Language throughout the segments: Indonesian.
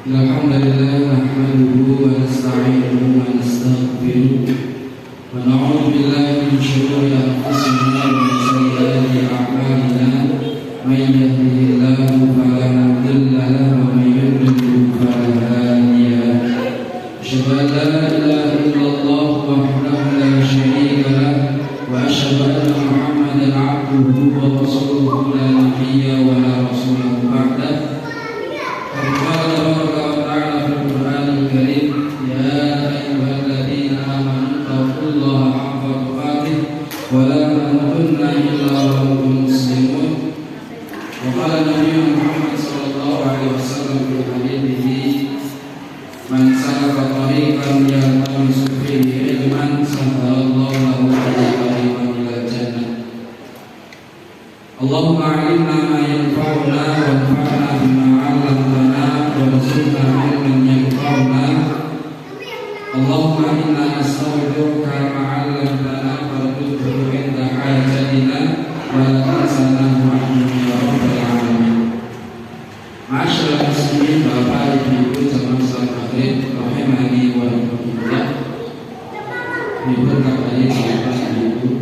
Alhamdulillah nahmaduhu wa nasta'inuhu wa nastaghfiruh wa na'udzu billahi min shururi anfusina wa min sayyiati a'malina may yahdihillahu fala mudilla lahu wa may yudlil fala hadiya lahu asyhadu an la ilaha illallah wahdahu la syarika lahu wa asyhadu anna Muhammadan 'abduhu wa rasuluhu la nabiyya wa la rasula ba'dahu. Allahumma 'allimna ma yanfa'una wanfa'na bima 'allamtana warzuqna 'ilman yanfa'una. Allahumma inna nasta'udziruka ma 'allamtana farzuqhu 'inda hajatina wa la tansana wa'amin ya rabbal 'alamin. Ma'asyiral muslimin, Bapak Ibu jamaah salat maghrib rahimani wa rahimakumullah. Diberkahi Bapak Ibu.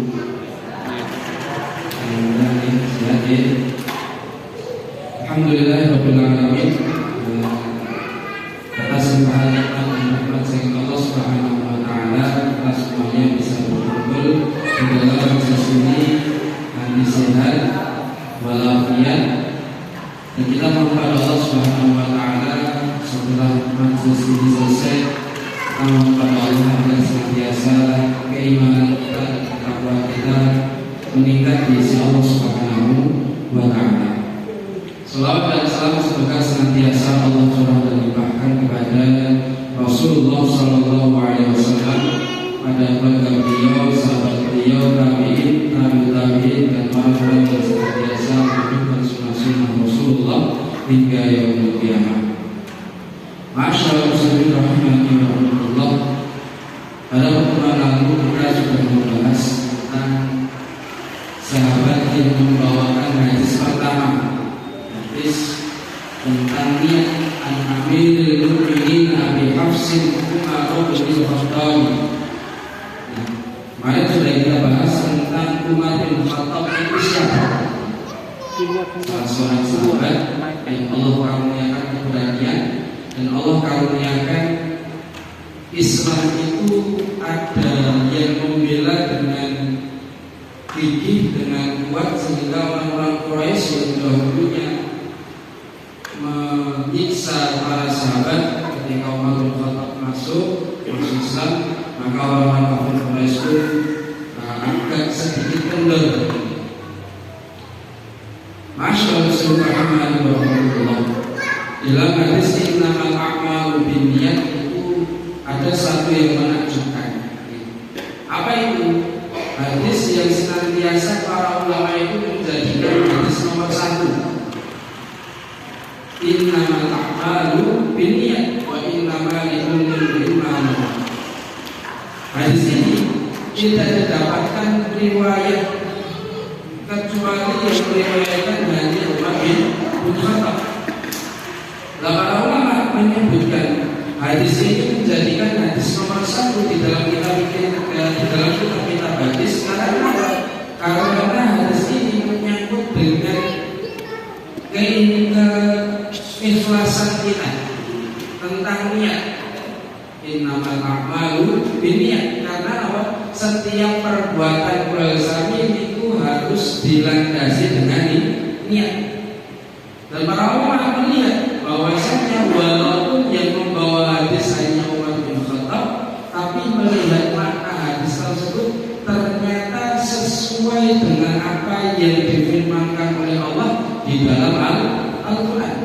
Alhamdulillahirabbil alamin. Atas limpahan nikmat dan rahmat dari Allah Subhanahu wa taala, kita semuanya bisa berkumpul di dalam sesi ini hati sehat walafiat, dan kita memohon Allah Subhanahu wa taala setelah majelis ini selesai, kita memohon Allah agar senantiasa keimanan kita dan takwa kita meningkat di sisi Allah Subhanahu wa taala. Salawat dan salam semoga senantiasa Allah curah dan limpahkan kepada Rasulullah Sallallahu Alaihi Wasallam, pada keluarga beliau, sahabat beliau, tabi'in, tabi'in, dan orang-orang yang senantiasa menunjukkan sunnah-sunnah Rasulullah hingga yaumul qiyamah. Ma'asyiral muslimin rahimani wa rahimakumullah. Pada pertemuan lalu kita sudah membahas tentang sahabat yang membawakan hadis pertama, tentang niat Amirul Mukminin Abi Hafsin Umar bin Khattab. Kemarin sudah kita bahas tentang Umar bin Khattab itu siapa? Salah seorang sahabat yang Allah karuniakan keberanian dan Allah karuniakan Islam itu ada yang membela dengan gigih, dengan kuat, sehingga orang-orang Quraisy yang dahulunya menyiksa para sahabat ketika Umar bin Khattab masuk Islam, maka orang-orang kafir Quraisy itu agak sedikit kendor. Masyaallah, subhanallah wa rahmatullah. Dalam hadis innamal a'malu binniyat itu ada satu yang menakjubkan. Apa itu? Hadis yang senantiasa para ulama itu menjadikan hadis nomor 1. Innamal a'malu binniyat wa innamal likulli imrin ma nawa. Hadis ini tidak didapatkan riwayat kecuali yang meriwayatkan dari Umar bin Khattab. Para ulama menyebutkan hadis ini menjadikan hadis nomor 1 di dalam kitab hadis. Karena hadis ini menyangkut dengan keikhlasan kita tentang niat. Innamal a'malu binniyat, karena apa? Setiap perbuatan bersami itu harus dilandasi dengan niat. Dan para ulama melihat bahwasanya walaupun yang membawa hadis hanya Umar bin Khattab, tapi melihat makna hadis tersebut ternyata sesuai dengan apa yang difirmankan oleh Allah di dalam Al-Quran.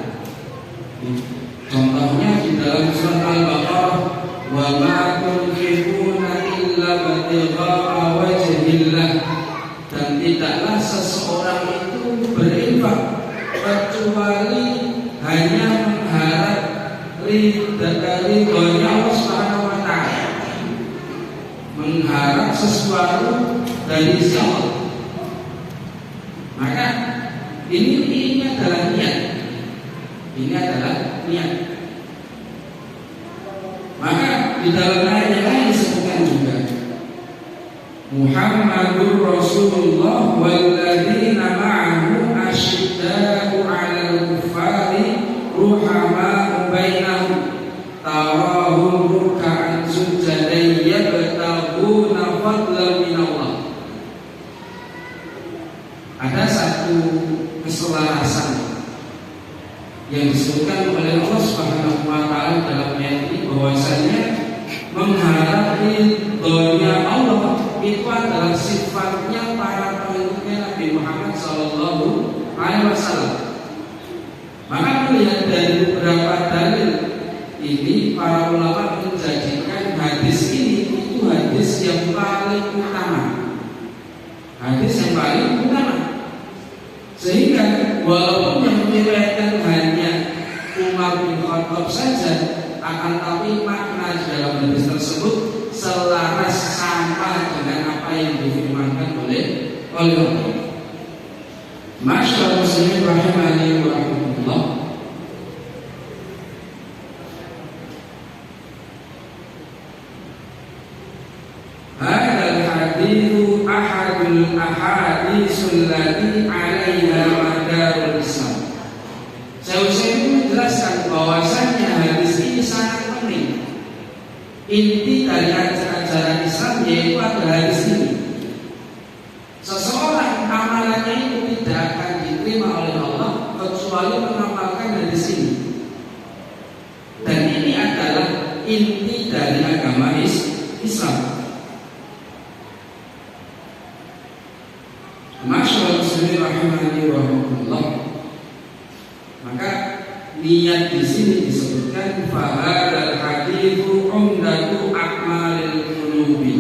Contohnya di dalam surat Al-Baqarah, wa ma tunfiquna illa ibtigha'a wajhillah, dan tidaklah seseorang itu berinfak kecuali hanya mengharap ridha-ridhonya Allah Subhanahu wa taala, mengharap sesuatu dari Allah. Maka ini adalah niat. Ini adalah niat. di dalam ayat yang lain disebutkan juga Muhammadur Rasulullah walladzina ma'ahu asyidda'u 'alal kuffari ruhama'u bainahum tarahum ruk'an sujadan yabtaguna fadlan minallah. Ada satu keselarasan yang disebutkan oleh Allah Subhanahu wa taala dalam ayat ini bahwasanya mengharap ridhonya Allah itu adalah sifatnya para pengikutnya Nabi Muhammad sallallahu alaihi wasallam. Maka melihat dari beberapa dalil ini, para ulama menjadikan hadis ini itu hadis yang paling utama. Hadis yang paling utama. Sehingga walaupun yang diriwayatkan hanya Umar bin Khattab saja, akan tapi makna dalam hadis tersebut selaras sama dengan apa yang difirmankan oleh Allah. Masyaallah muslimin rahimani wa rahmatullah. Hadal hadithu ahadul ahadisul lati 'alaiha madarul Islam. Saya itu menjelaskan bahwasanya hadis ini sangat penting. Inti dari ajaran Islam yaitu adalah hadis ini. Seseorang amalannya itu tidak akan diterima oleh Allah kecuali mengamalkan hadis ini. Dan ini adalah inti dari agama Islam. Masyaallah muslimin rahimani wa rahmatullah. Maka niat di sini disebutkan fahadal hadithu umdatu a'malil qulubi.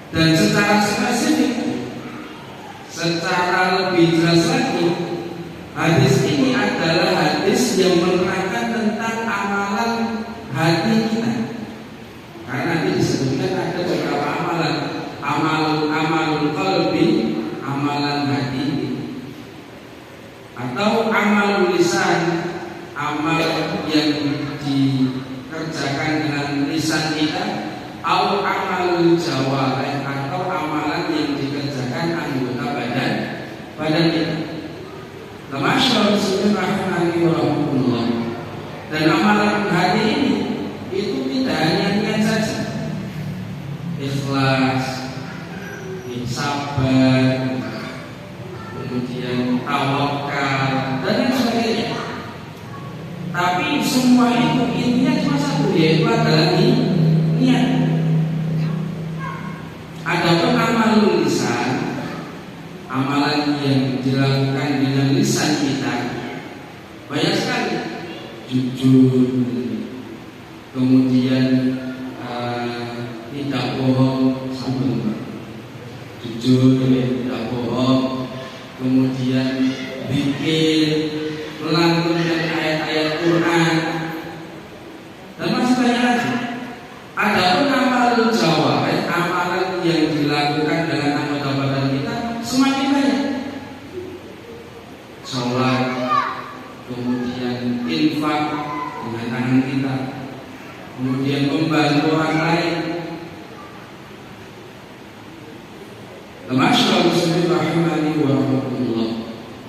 Dan secara spesifik, secara lebih jelas lagi, hadis ini adalah hadis yang menerangkan tentang amalan hati kita. Karena nanti disebutkan ada beberapa amalan, amalul qalbi, amalan hati, atau amal lisan, amal yang dikerjakan dengan lisan kita, atau amal jawarih, atau amalan yang dikerjakan anggota badan kita. Masyaallah muslimin rahimani wa rahmatullah. Dan amalan hati ini itu tidak hanya niat saja, ikhlas, sabar, kemudian tawakal dan lain sebagainya. Tapi semua itu intinya cuma satu, yaitu adalah niat. Adapun amal lisan, amalan yang dilakukan dengan lisan kita banyak sekali. Jujur, kemudian tidak bohong, jujur, tidak bohong, kemudian zikir, melantunkan ayat-ayat Quran, dan masih banyak lagi. Adapun amal jawarih, amalan yang dilakukan dengan anggota badan kita semakin banyak. Sholat, kemudian infak dengan tangan kita, kemudian membantu orang lain. Masyaallah muslimin rahimani wa rahmatullah.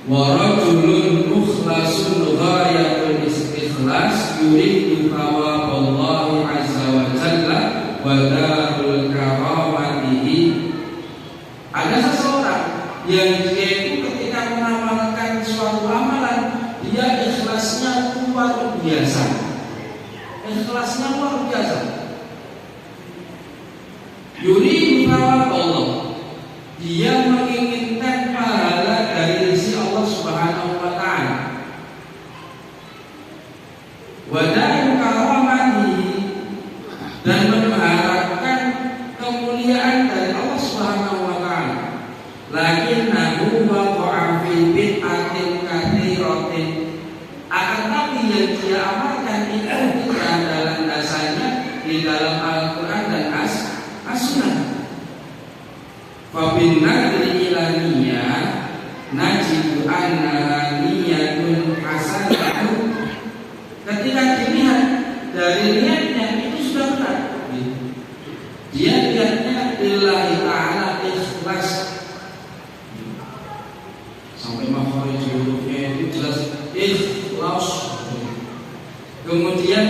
Wa rajulun mukhlasun ghayatul ikhlas yuridu thawaballahi azza wa jalla wa darul karamatihi. Ada seseorang yang dia itu ketika mengamalkan suatu amalan, dia ikhlasnya luar biasa. Ikhlasnya luar biasa. Yuridu thawaballah, dia menginginkan pahala dari sisi Allah Subhanahu wa taala. Wa daru karamatihi, dan mengharapkan kemuliaan dari Allah Subhanahu wa taala. Lakinnahu waqa'a fi bid'atin katsiratin. Akan tapi yang dia amalkan itu tidak ada landasannya di dalam Al-Qur'an dan As-Sunnah. Fabin nadri ilaniyah najidu anna niyatun hasanatun. Ketika dilihat dari niat sampai makhraj hurufnya itu jelas ikhlas. Kemudian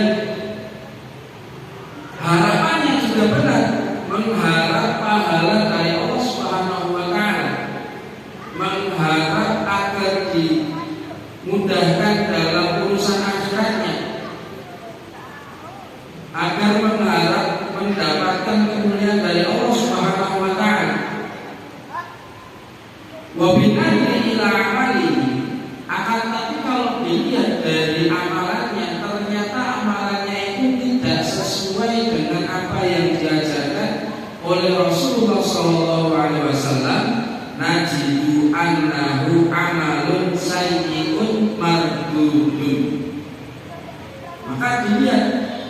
harapannya juga benar, mengharap pahala dari Allah Subhanahu wa taala, mengharap agar dimudahkan dalam urusan akhiratnya, agar mengharap mendapatkan kemuliaan dari Allah Subhanahu wa taala. Wa binani ila amali, akan tapi kalau dilihat dari amalannya, ternyata amalannya itu tidak sesuai dengan apa yang diajarkan oleh Rasulullah SAW. Najidu annahu amalun sayyi'un mardudun. Maka dilihat,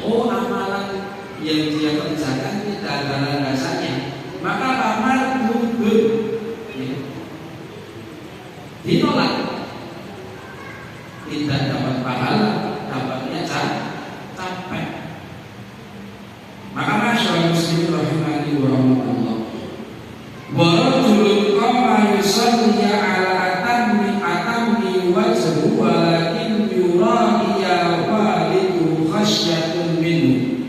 oh amalan yang dia kerjakan tidak ada landasannya, maka amal mardudun, ditolak, tidak dapat pahala, dapatnya capek. Maka masyaallah muslimin rahimani wa rahmatullah, wa rajulun qama yusalli ala atammi wajhu walakin yura'iya walidu khasyatun minhu.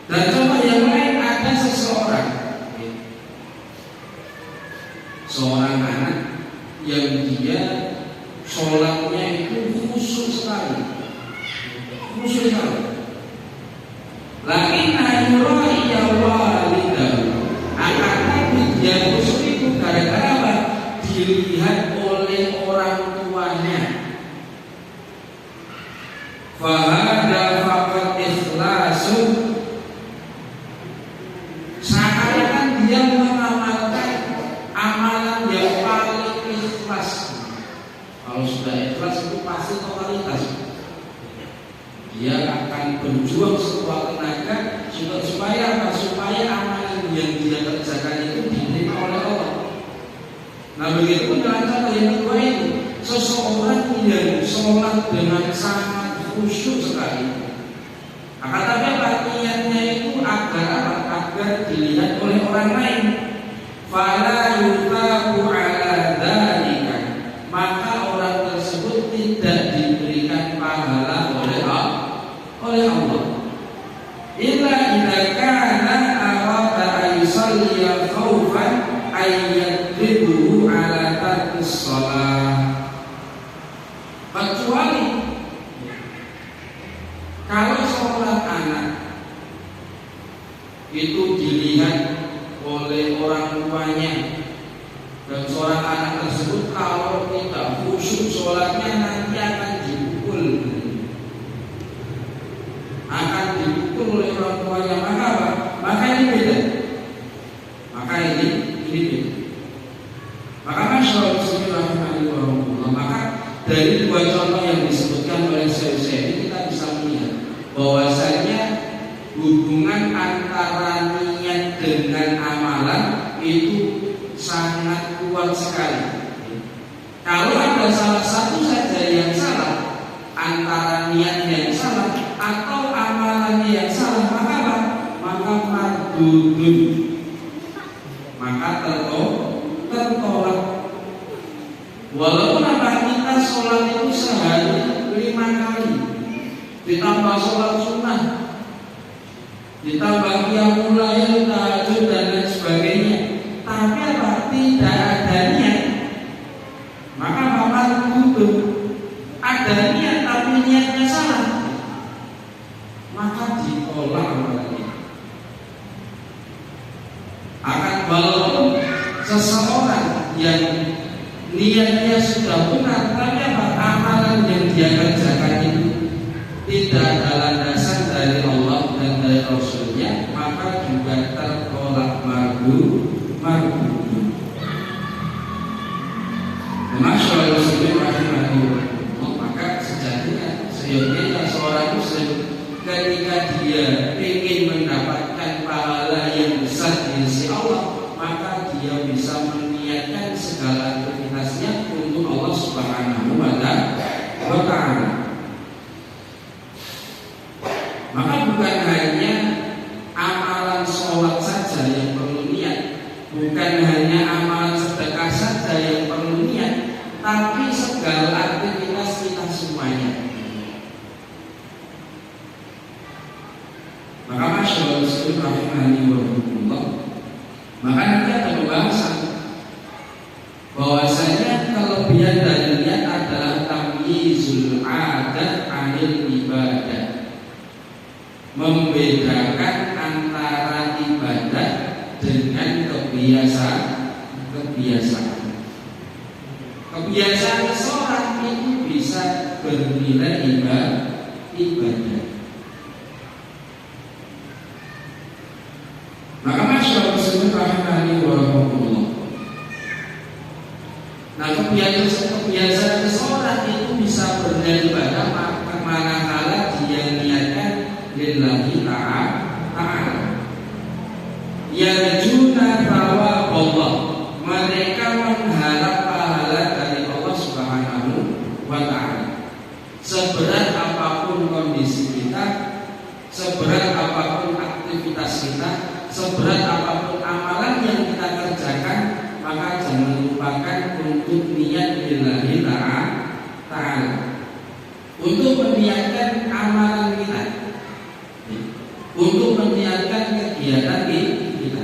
Dan contoh yang lain, ada seorang anak yang dia sholatnya itu khusyuk sekali, lakin ayuraiya walidahu, akan tapi dia khusyuk itu gara-gara apa? Dilihat oleh orang tuanya. Fahada faqad ikhlasun, seakan-akan dia mengamalkan amalan yang paling ikhlas. Kalau sudah ikhlas itu pasti totalitas. Dia akan berjuang sekuat tenaga supaya apa? Supaya amalan yang dia kerjakan itu diterima oleh Allah. Nah begitu pun dalam contoh yang kedua itu, seseorang yang sholat dengan sangat khusyuk sekali, akan tapi apa? Niatnya itu agar apa? Agar dilihat oleh orang lain. Fala yutabu ala dzalika, maka orang tersebut tidak diberikan pahala oleh Allah. Illa idza kana arada ayusalliya khaufan ayyadribuhu ala tarkis shalah. Kecuali kalau seorang anak itu dilihat oleh orang tuanya, dan seorang anak tersebut kalau tidak khusyuk sholatnya nanti akan dipukul oleh orang tuanya, maka apa? Maka ini beda. Maka ini beda. Maka masyaallah bismillahirrahmanirrahim. Maka dari dua contoh yang disebutkan oleh Syekh ini kita bisa melihat bahwasanya hubungan antara niat dengan amalan itu sangat kuat sekali. Kalau ada salah satu saja yang salah, antara niat yang salah atau amalannya yang salah, maka apa? Maka mardudun, maka tertolak. Walaupun apa, kita sholat itu sehari 5 kali, ditambah sholat sunnah, ditambah qiyamul lail, tahajud dan lain sebagainya, tapi apa? Tidak ada niat, maka mardudun. Ada niat tapi niatnya salah, maka ditolak amalannya. Akan walaupun seseorang yang niatnya sudah benar, tapi apa? Amalan yang dia kerjakan itu tidak ada landasan dari Allah dan dari Rasulnya, maka juga tertolak mardudun. Masyaallah subhanallah. Maka sejatinya seyogyanya seorang muslim ketika dia ingin mendapatkan pahala yang besar di sisi Allah, maka dia bisa meniatkan segala aktivitasnya untuk Allah Subhanahu wa taala. Maka bukan hanya amalan sholat saja yang perlu niat, bukan hanya amalan sedekah bahwasanya kelebihan dari niat adalah tamyizul adat anil ibadah, membedakan antara ibadah dengan kebiasaan. Kebiasaan seseorang itu bisa bernilai ibadah. Maka masyaallah muslimin rahimani wa rahimakumullah. Nah, kebiasaan seseorang itu bisa bernilai ibadah manakala dia niatkan lillahi ta'ala. Yarjuna thawab Allah, mereka mengharap pahala dari Allah Subhanahu wa ta'ala. Seberat apapun kondisi kita, seberat apapun aktivitas kita, seberat apapun amalan yang kita kerjakan, maka jangan lupakan untuk niat lillahi ta'ala, untuk meniatkan amalan kita, untuk meniatkan kegiatan kita.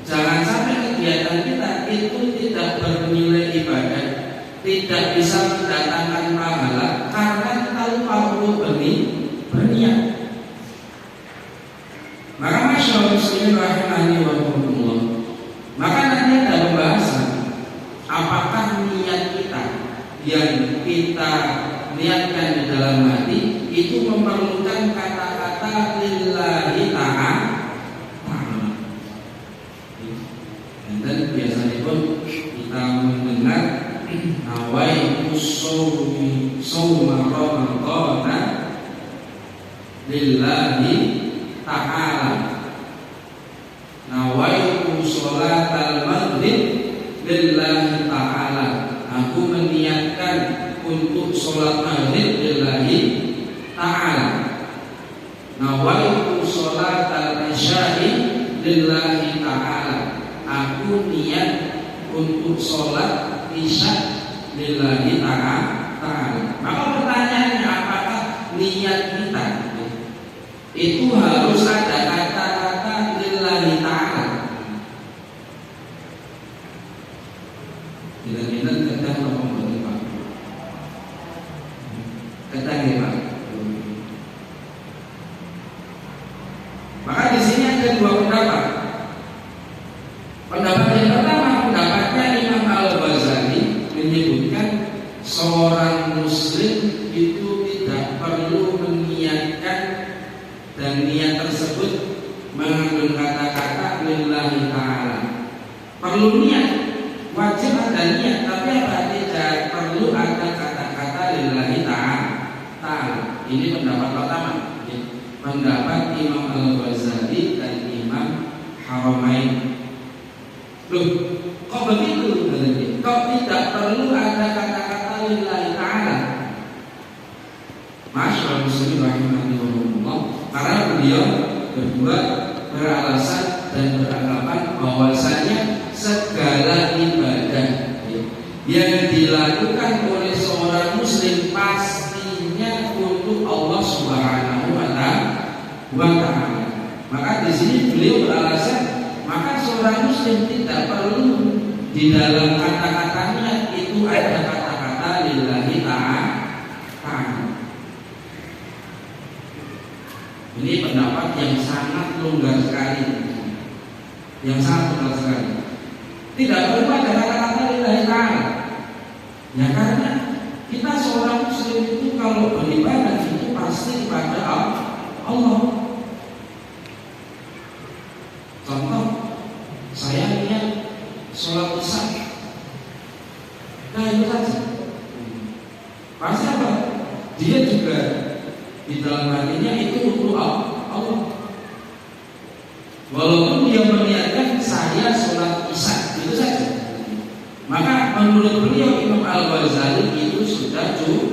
Jangan sampai kegiatan kita itu tidak bernilai ibadah, tidak bisa mendatangkan pahala karena tanpa perlu berniat. Maka masyaallah muslimin rahimani wa rahimakumullah. Maka nanti ada pembahasan apakah niat kita yang kita niatkan di dalam hati itu memerlukan kata-kata lillahi ta'ala. Dan biasanya pun kita mendengar nawaitu sawma ramadhana lillahi ta'ala, nawaitu sholatal maghrib lillahi ta'ala, aku meniatkan untuk sholat maghrib lillahi ta'ala, nawaitu sholatal isya'i lillahi ta'ala, aku niat untuk sholat isya lillahi ta'ala. Maka pertanyaannya, apakah niat kita itu harus ada kata-kata lillahi ta'ala? Kita kadang ngomong begini Pak, kadang ya Pak. Maka di sini ada dua pendapat. Pendapat yang pertama, pendapatnya Imam Al-Ghazali menyebutkan seorang muslim itu tidak perlu meniatkan, dan niat tersebut mengandung kata-kata lillahi ta'ala. Perlu niat, wajib ada niat, tapi apa? Tidak perlu ada kata-kata lillahi ta'ala. Ini pendapat pertama, pendapat Imam Al-Ghazali dan Imam Haramain. Loh, kok begitu? Kok tidak perlu ada kata-kata lillahi ta'ala? Masyaallah muslimin rahimani wa rahimakumullah. Karena beliau berdua beralasan dan beranggapan bahwasanya segala ibadah yang dilakukan oleh seorang muslim pastinya untuk Allah Subhanahu wa ta'ala. Maka di sini beliau beralasan, maka seorang muslim tidak perlu di dalam kata-katanya itu ada kata-kata lillahi ta'ala. Ini pendapat yang sangat longgar sekali, yang sangat longgar sekali. Tidak perlu ada kata-kata lillahi ta'ala. Ya karena kita seorang muslim itu kalau beribadah itu pasti kepada Allah. Contoh, saya niat sholat isya, nah itu saja. Pasti apa? Dia juga di dalam hatinya itu untuk Allah. Walaupun dia meniatkan saya sholat isya, itu saja. Maka menurut beliau Imam Al-Ghazali itu sudah cukup.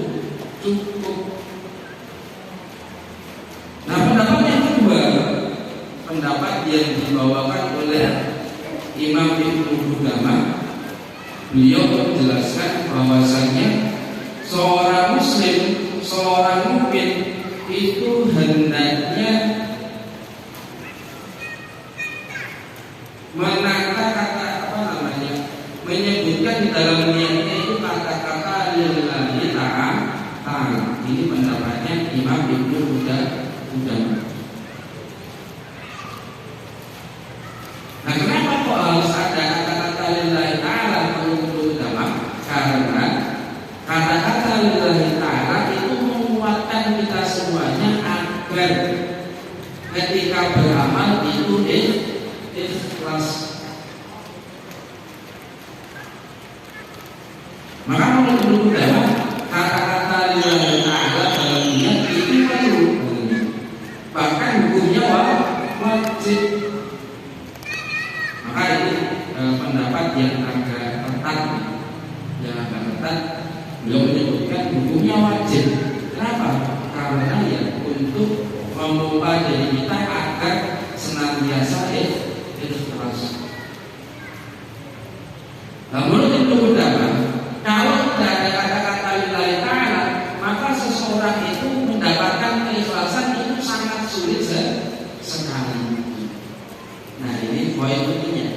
Nah, pendapat yang kedua, pendapat yang dibawakan oleh Imam Ibnu Qudamah, beliau menjelaskan bahwasanya seorang muslim, seorang mukmin itu hendaknya menata kata menyebutkan di dalam niatnya itu kata-kata lillahi ta'ala. Ini pendapatnya Imam Ibnu Qudamah. Nah, kenapa kok harus ada kata-kata lillahi ta'ala menurut Ibnu Qudamah? Karena kata-kata lillahi ta'ala itu menguatkan kita semuanya agar ketika beramal itu ikhlas. Maka menurut Ibnu Qudamah kata-kata lillahi ta'ala dalam niat itu perlu, bahkan hukumnya wajib. Maka ini pendapat yang agak ketat, beliau menyebutkan hukumnya wajib. Kenapa? Karena ya untuk memompa diri kita agar senantiasa ikhlas. Nah, menurut Ibnu Qudamah, kalau tidak ada kata-kata lillahi ta'ala, maka seseorang itu mendapatkan keikhlasan itu sangat sulit sekali. Nah, ini poin pentingnya.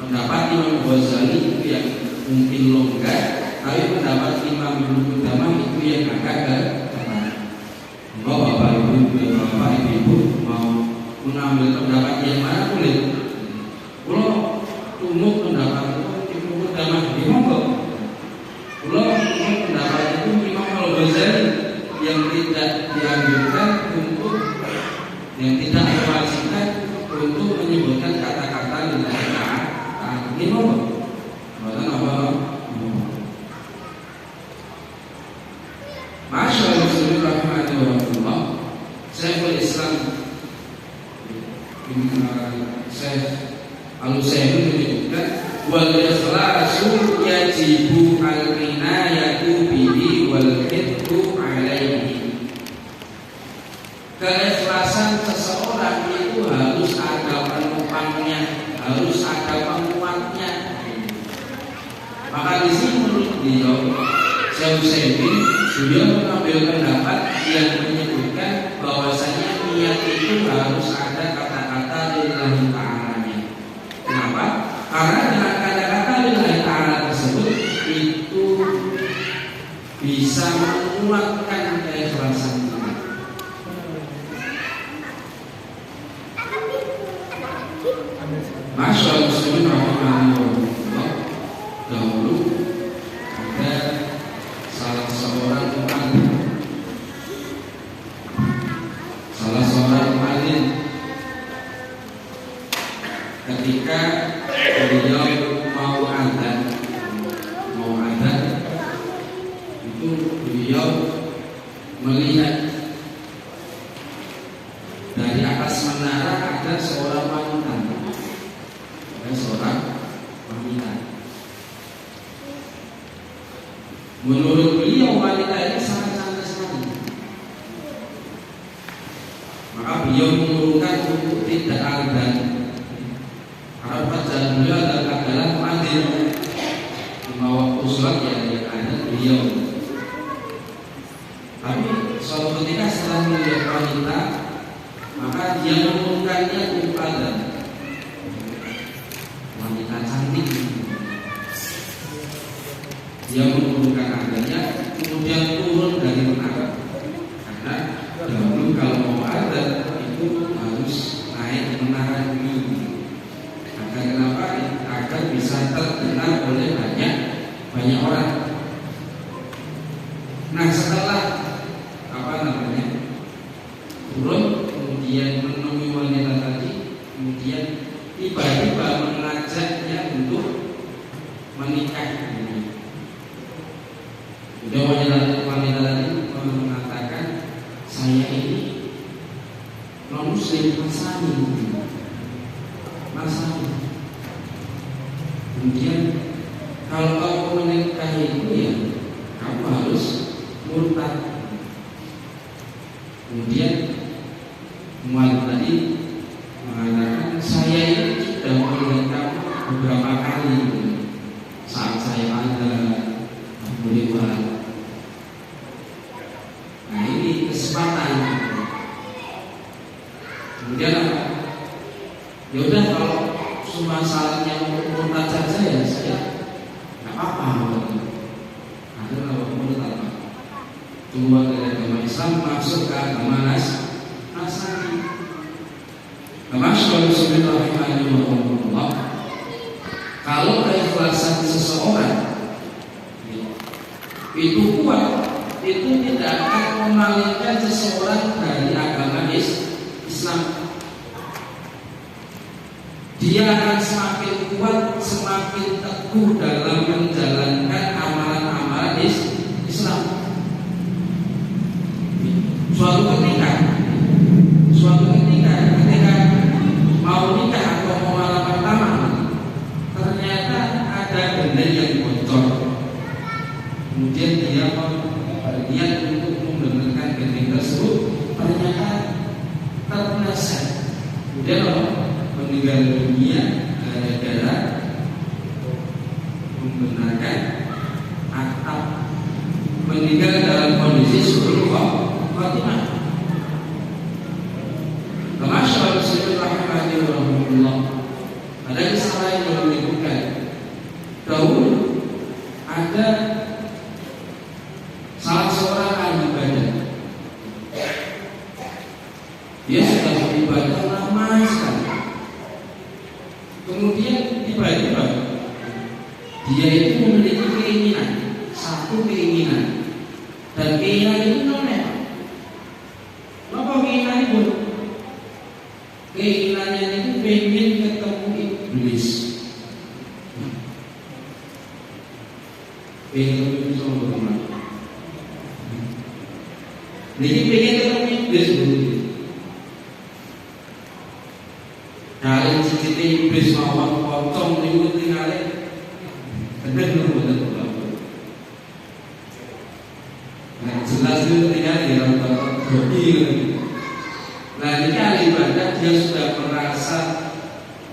Pendapat Imam Ghazali itu yang mungkin longgar, tapi pendapat Imam Ibnu Qudamah itu yang agak ketat. Bapak Ibu mau mengambil pendapat yang mana boleh. Kalau umum pendapat Ibnu Qudamah dimonggo. Kalau pendapat itu Imam Al-Ghazali yang tidak dianjurkan untuk, yang tidak diwajibkan untuk menyebutkan kata-kata lillahi ta'ala. Ini monggo. Bukan apa? Masyaallah muslimin rahimahullah. Syekhul Islam Syekh Al-Utsaimin menyebutkan wal ikhlasu yajibu al-inayatu bihi wal hiddu alaihi. Keikhlasan seseorang itu harus ada penopangnya, harus ada penguatnya. Maka di sini menurut beliau Syekh Utsaimin, beliau mengambil pendapat yang menyebutkan bahwasanya niat itu harus ada kata-kata lillahi ta'ala-nya. Kenapa? Karena dengan kata-kata lillahi ta'ala tersebut itu bisa menguatkan keikhlasan kita. Masyaallah muslimin rahimahullah. Dahulu ada salah seorang muadzin ketika beliau mau adzan itu beliau melihat dari atas menara ada seorang wanita. Menurut beliau wanita ini sangat cantik sekali. Maka beliau mengurungkan untuk tidak adzan. Karena pekerjaan beliau adalah muadzin. Lima waktu sholat yang ada beliau. Tapi suatu ketika setelah melihat wanita, maka dia mengurungkannya untuk adzan. Wanita cantik. Dia mengurungkan adanya, kemudian turun dari menara. Karena dahulu kalau mau adzan itu harus naik menara ini. Kenapa? Agar bisa terdengar oleh banyak orang. Nah, setelah turun, kemudian menemui wanita tadi, kemudian tiba-tiba mengajaknya untuk menikah. Kemudian wanita tadi mengatakan, saya ini non muslim Nasrani. Kemudian kalau kamu menikah itu ya kamu harus murtad. Kemudian muadzin tadi mengatakan, saya ini sudah melihat kamu beberapa kali saat saya ada beribadah. Nah, ini kesempatan. Kemudian apa? Ya udah, kalau cuma syaratnya untuk murtad saja ya saya apa? Ada kalau menurut apa? Keluar dari agama Islam masuk ke agama Nasrani. Masyaallah subhanallah. Kalau keikhlasan seseorang itu kuat, itu tidak akan memalingkan seseorang dari agama Islam. Dia akan semakin kuat, semakin teguh dalam menjalankan amalan-amalan Islam. Suatu ketika mau nikah atau mau malam pertama, ternyata ada benda yang bocor. Kemudian dia berniat untuk membenarkan benda tersebut, ternyata terpeleset. Kemudian meninggal dunia gara-gara membenarkan atap, meninggal dalam kondisi su'ul khatimah. Masyaallah subhanallah. Ada kisah lain yang menyebutkan dahulu ada salah seorang ahli ibadah. Dia sudah beribadah lama sekali. Kemudian tiba-tiba dia itu memiliki keinginan, satu keinginan, dan keinginan itu nolak. Apa keinginan itu? Keinginannya itu pengen ketemu iblis. Pengen ketemu sama Tuhan. Jadi pengen ketemu iblis dulu. Dari cicitnya iblis mawar pocong itu tinggalin. Benar benar. Nah jelas itu tinggal di dalam bodi. Nah ini ahli ibadah, dia sudah merasa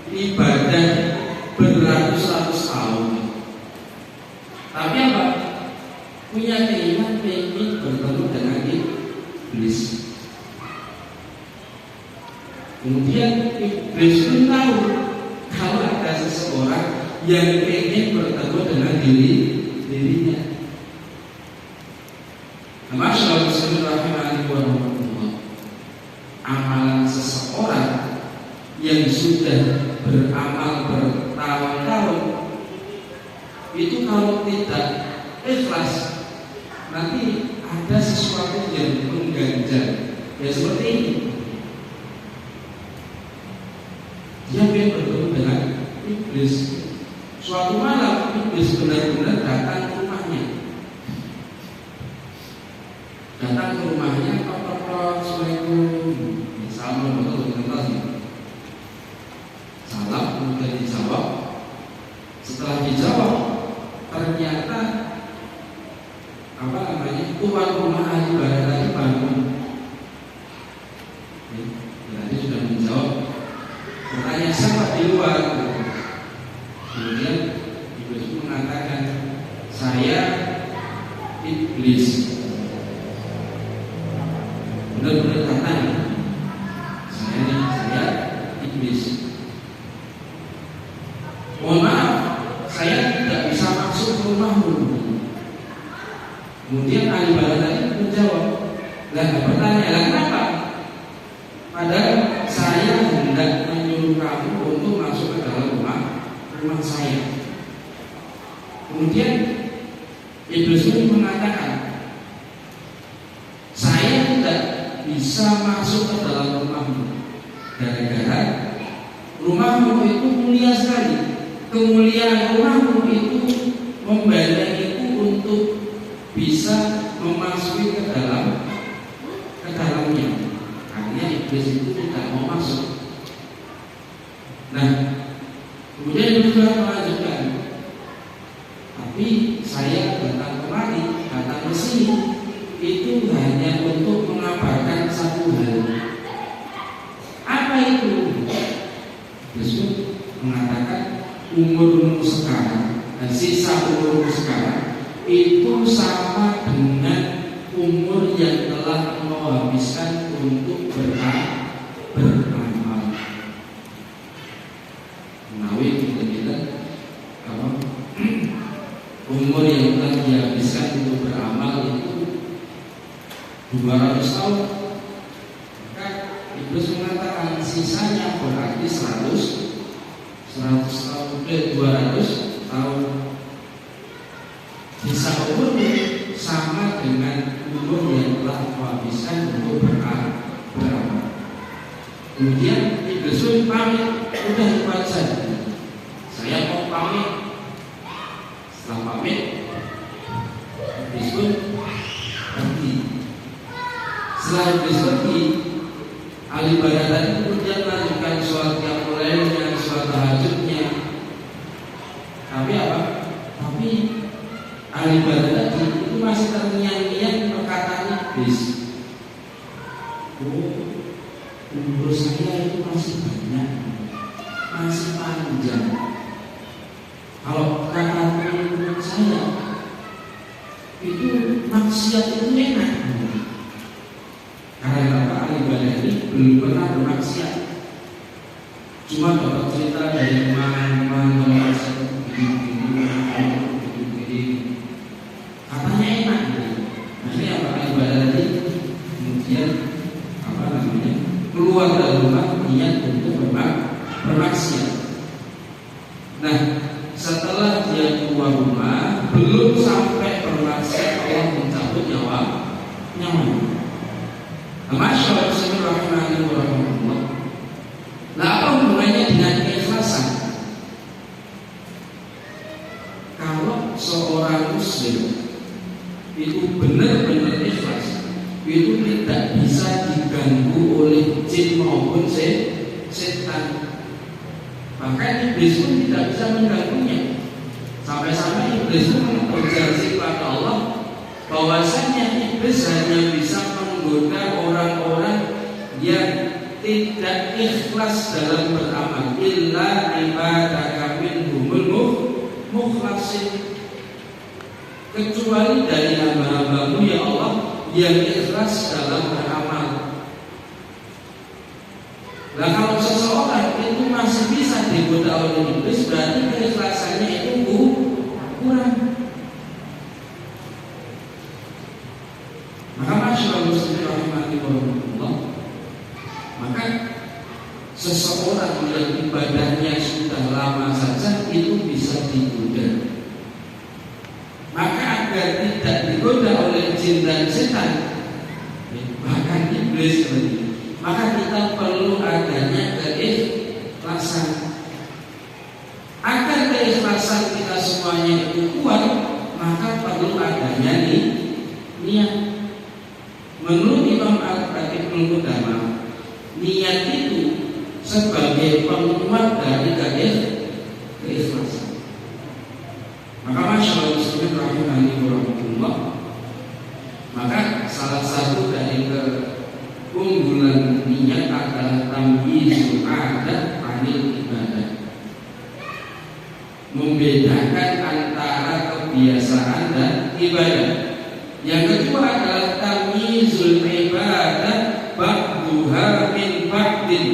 ibadah beratus-ratus tahun. Tapi apa? Punya keinginan ingin bertemu dengan iblis. Kemudian iblis pun tahu kalau ada seseorang yang ingin bertemu dengan dirinya. Masyaallah subhanallah. Amalan seseorang yang sudah beramal bertahun-tahun itu kalau tidak ikhlas, nanti ada sesuatu yang mengganjal. Ya seperti ini. Dia ingin bertemu dengan iblis. Suatu malam iblis benar-benar datang ke rumahnya. Datang ke rumahnya, Assalamualaikum. Salam betul betul. Salam kemudian dijawab. Setelah dijawab, ternyata tuan rumah ahli ibadah tadi bangun. Jadi sudah menjawab pertanyaan siapa di luar. Kemudian iblis mengatakan, saya iblis. Benar-benar katanya, saya iblis. Mohon maaf, saya tidak bisa masuk ke rumahmu. Kemudian ahli ibadah tadi menjawab, bertanya, kenapa? Padahal saya hendak menyuruh kamu untuk masuk ke dalam rumah saya. Kemudian iblis pun mengatakan, saya tidak bisa masuk ke dalam rumahmu gara-gara rumahmu itu mulia sekali. Kemuliaan rumahmu itu membandagiku untuk bisa memasuki ke dalamnya. Akhirnya iblis itu tidak mau masuk. Nah, kemudian juga melanjutkan, tapi saya datang kemari, datang ke sini itu hanya untuk mengabarkan satu hal. Apa itu? Yesus mengatakan umurmu sekarang dan sisa umurmu sekarang itu sama dengan umur yang telah engkau habiskan untuk beramal. Menawi kita umur yang telah dihabiskan untuk beramal itu 200 tahun. Maka Iblis mengatakan sisanya berarti 100 tahun, 200 tahun. Bisa umur sama dengan umur yang telah dihabiskan untuk beramal. Kemudian Iblis pun pamit, udah ikut saja. Saya mau pamit. Setelah pamit, Iblis pun pergi. Setelah Iblis pergi, ahli ibadah tadi kemudian melanjutkan sholat qiyamul lailnya, sholat tahajudnya. Tapi apa? Tapi ahli ibadah tadi itu masih terngiang-ngiang perkataan Iblis. Umur saya itu masih banyak, masih panjang. Kalau kata menurut saya itu maksiat itu enak. Karena apa? Ahli ibadah ini belum pernah bermaksiat. Cuma dapat cerita dari teman-teman maksiat begini. Katanya enak. Akhirnya apa? Ahli ibadah tadi kemudian keluar dari rumah niat untuk bermaksiat. Nah, setelah dia keluar rumah, belum sampai bermaksiat Allah mencabut nyawanya. Masyaallah, bismillahirrahmanirrahim. Nah, apa hubungannya dengan keikhlasan? Kalau seorang muslim itu benar-benar ikhlas, itu tidak bisa diganggu oleh jin maupun setan. Bahkan Iblis pun tidak bisa mengganggunya. Sampai-sampai Iblis pun berjanji kepada Allah bahwasanya Iblis hanya bisa menggoda orang-orang yang tidak ikhlas dalam beramal. Illa ibadaka minhumul mukhlasin. Kecuali dari hamba-hambamu ya Allah yang ikhlas dalam beramal. Nah, kalau seseorang itu masih bisa digoda oleh Iblis, berarti keikhlasannya itu kurang. Maka masyaallah bismillahirrahmanirrahim. Maka seseorang yang ibadahnya sudah lama saja itu bisa digoda. Maka agar tidak digoda oleh jin dan setan, bahkan iblis, maka kita perlu adanya keikhlasan. Agar keikhlasan kita semuanya itu kuat, maka perlu adanya niat. Menurut Imam Al-Khatib Al-Qudama, niat itu sebagai penguat dari keikhlasan. Maka masyaallah bismillahirrahmanirrahim. Maka salah satu dari keunggulan niat adalah tamyizul adat anil ibadah. Membedakan antara kebiasaan dan ibadah. Yang kedua adalah tamyizul ibadah ba'duha min ba'din,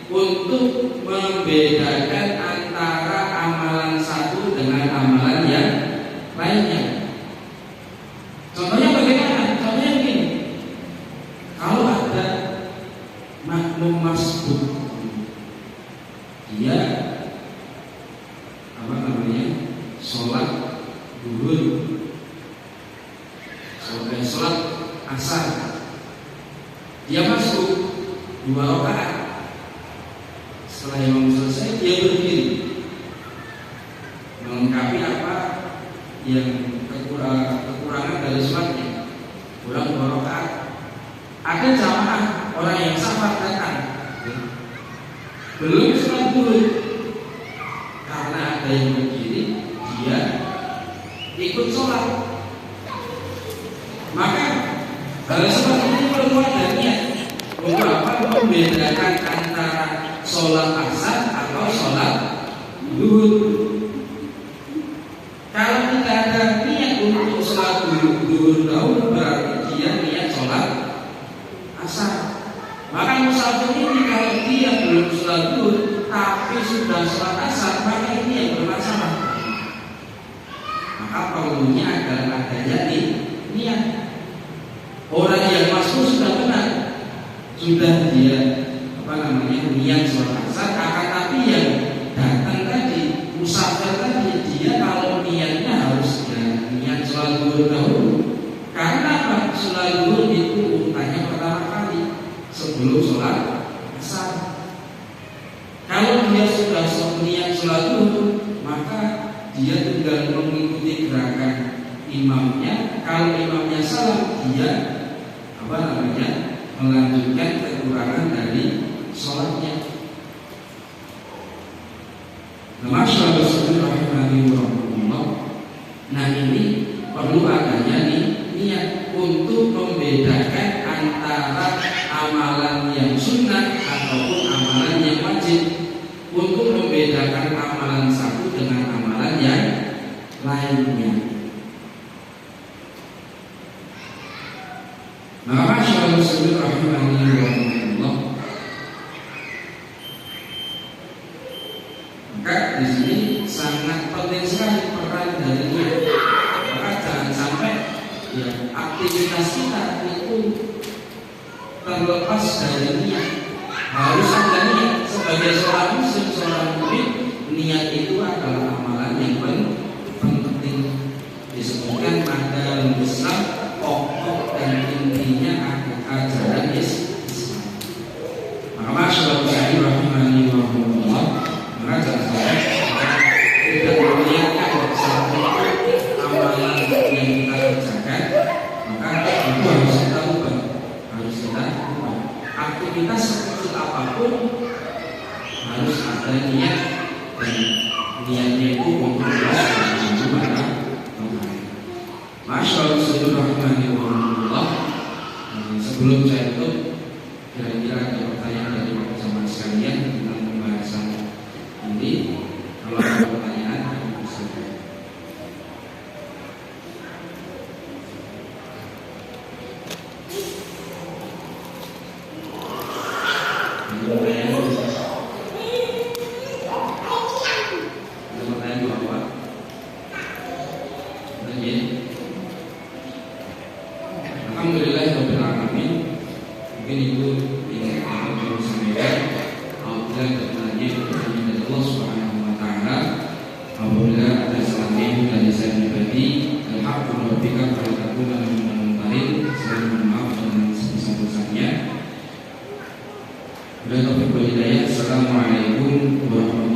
untuk membedakan antara amalan satu dengan amalan yang lainnya. Contohnya bagaimana? Contohnya begini. Kalau ada makmum masbuk, dia sholat duhur, sholat asar, dia masuk 2 rakaat. Setelah imam selesai, dia berdiri melengkapi apa yang kekurangan dari sholatnya, kurang 2 rakaat. Ada jamaah orang yang safar datang, belum sholat duhur, karena ada yang berdiri, dia ikut sholat. Maka hal seperti ini perlu ada niat. Untuk apa? Membedakan antara sholat asar atau sholat duhur. Kalau tidak ada niat untuk sholat duhur dahulu, berarti dia niat sholat asar. Maka musafir ini kalau dia belum sholat duhur tapi sudah sholat asar, maka ini yang bermasalah. Maka maka perlunya adalah adanya niat. Orang yang masuk sudah benar, sudah dia niat sholat asar, akan tapi yang datang tadi, musafir tadi, dia kalau niatnya harus niat sholat zuhur dahulu. Karena apa? Sholat zuhur itu urutannya pertama kali sebelum sholat asar. Kalau dia sudah niat sholat zuhur, maka dia tinggal mengikuti gerakan imamnya. Kalau imamnya salah, dia melanjutkan kekurangan dari sholatnya. Nah ini perlu adanya niat untuk membedakan antara amalan yang sunnah ataupun amalan yang wajib, untuk membedakan amalan satu dengan amalan yang lainnya. Maka masyaallah rahimahullah. Maka di sini sangat penting sekali peran dari niat. Maka jangan sampai aktivitas kita itu terlepas dari niat. Harus ada niat. Sebagai seorang muslim, seorang mukmin, niat itu adalah amalan yang penting. Disebutkan dalam Islam pokok dan intinya ajaran Islam. Maka masyaallah rahimahullah, maka jangan sampai tidak meniatkan satu amalan yang kita kerjakan, maka itu harus kita ubah. Aktivitas sekecil apapun harus ada niat, dan niatnya itu untuk Allah Subhanahu wa ta'ala. Masyaallah, sebelum saya tutup, kira-kira ada pertanyaan dari teman-teman sekalian tentang pembahasan ini. Kalau ada pertanyaan, silakan. Assalamualaikum warahmatullahi wabarakatuh.